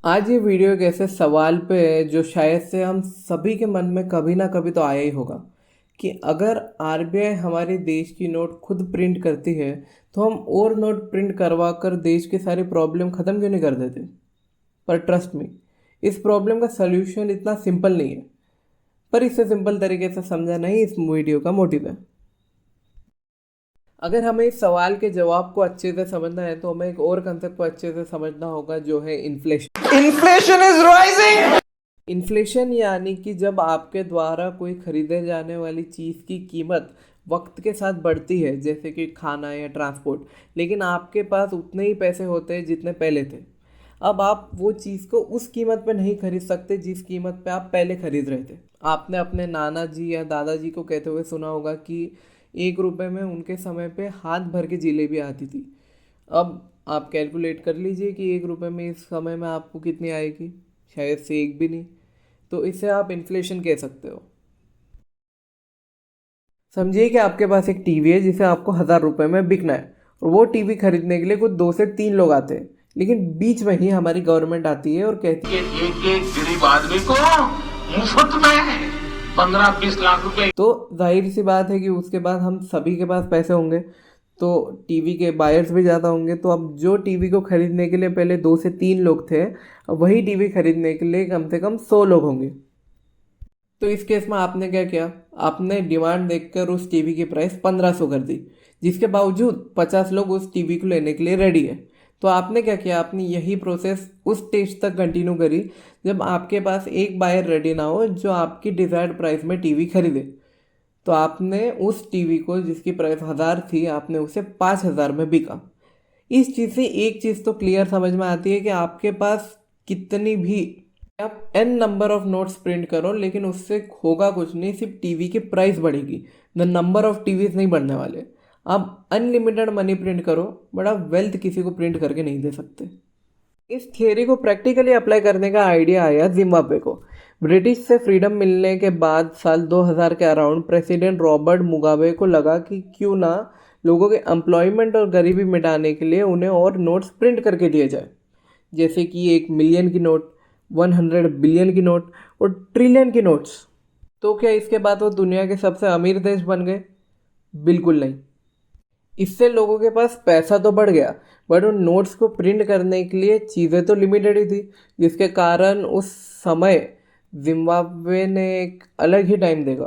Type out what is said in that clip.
आज ये वीडियो एक ऐसे सवाल पे है जो शायद से हम सभी के मन में कभी ना कभी तो आया ही होगा कि अगर आरबीआई हमारे देश की नोट खुद प्रिंट करती है तो हम और नोट प्रिंट करवा कर देश की सारी प्रॉब्लम ख़त्म क्यों नहीं कर देते। पर ट्रस्ट मी, इस प्रॉब्लम का सल्यूशन इतना सिंपल नहीं है। पर इसे सिंपल तरीके से समझाना ही इस वीडियो का मोटिव है। अगर हमें इस सवाल के जवाब को अच्छे से समझना है तो हमें एक और कंसेप्ट को अच्छे से समझना होगा जो है inflation. Inflation is rising. Inflation यानी कि जब आपके द्वारा कोई खरीदे जाने वाली चीज़ की कीमत वक्त के साथ बढ़ती है, जैसे कि खाना या ट्रांसपोर्ट, लेकिन आपके पास उतने ही पैसे होते हैं जितने पहले थे। अब आप वो चीज़ को उस कीमत पे नहीं खरीद सकते जिस कीमत पे आप पहले खरीद रहे थे। आपने अपने नाना जी या दादाजी को कहते हुए सुना होगा कि 1 रुपए में उनके समय पे हाथ भर के जलेबी आती थी। अब आप कैलकुलेट कर लीजिए कि 1 रुपए में इस समय में आपको कितनी आएगी, शायद से एक भी नहीं। तो इसे आप इन्फ्लेशन कह सकते हो। समझिए कि आपके पास एक टीवी है जिसे आपको 1,000 रुपये में बिकना है और वो टीवी खरीदने के लिए कुछ 2 से 3 लोग आते हैं, लेकिन बीच में ही हमारी गवर्नमेंट आती है और कहती है एक एक गरीब आदमी को मुफ्त में 15-20 लाख रुपए। तो जाहिर सी बात है कि उसके बाद हम सभी के पास पैसे होंगे तो टीवी के बायर्स भी ज़्यादा होंगे। तो अब जो टीवी को खरीदने के लिए पहले 2 से 3 लोग थे, अब वही टीवी खरीदने के लिए कम से कम 100 लोग होंगे। तो इस केस में आपने क्या किया, आपने डिमांड देखकर उस टीवी की प्राइस 1500 कर दी, जिसके बावजूद 50 लोग उस टीवी को लेने के लिए रेडी है। तो आपने क्या किया, आपने यही प्रोसेस उस स्टेज तक कंटिन्यू करी जब आपके पास एक बायर रेडी ना हो जो आपकी डिज़ायर्ड प्राइस में टीवी खरीदे। तो आपने उस टीवी को जिसकी प्राइस 1000 थी, आपने उसे 5000 में बिका। इस चीज़ से एक चीज़ तो क्लियर समझ में आती है कि आपके पास कितनी भी आप N number of notes print करो, लेकिन उससे होगा कुछ नहीं, सिर्फ टीवी की प्राइस बढ़ेगी। द नंबर ऑफ टीवीज नहीं बढ़ने वाले। आप अनलिमिटेड मनी प्रिंट करो, बट आप वेल्थ किसी को प्रिंट करके नहीं दे सकते। इस थियोरी को प्रैक्टिकली अप्लाई करने का आइडिया आया जिम्बाब्वे को। ब्रिटिश से फ्रीडम मिलने के बाद साल 2000 के अराउंड प्रेसिडेंट रॉबर्ट मुगाबे को लगा कि क्यों ना लोगों के एम्प्लॉयमेंट और गरीबी मिटाने के लिए उन्हें और नोट्स प्रिंट करके दिए जाए, जैसे कि 1 मिलियन की नोट, 100 बिलियन की नोट और ट्रिलियन की नोट्स। तो क्या इसके बाद वो दुनिया के सबसे अमीर देश बन गए? बिल्कुल नहीं। इससे लोगों के पास पैसा तो बढ़ गया, बट उन नोट्स को प्रिंट करने के लिए चीज़ें तो लिमिटेड ही थी, जिसके कारण उस समय जिम्बाब्वे ने एक अलग ही टाइम देखा।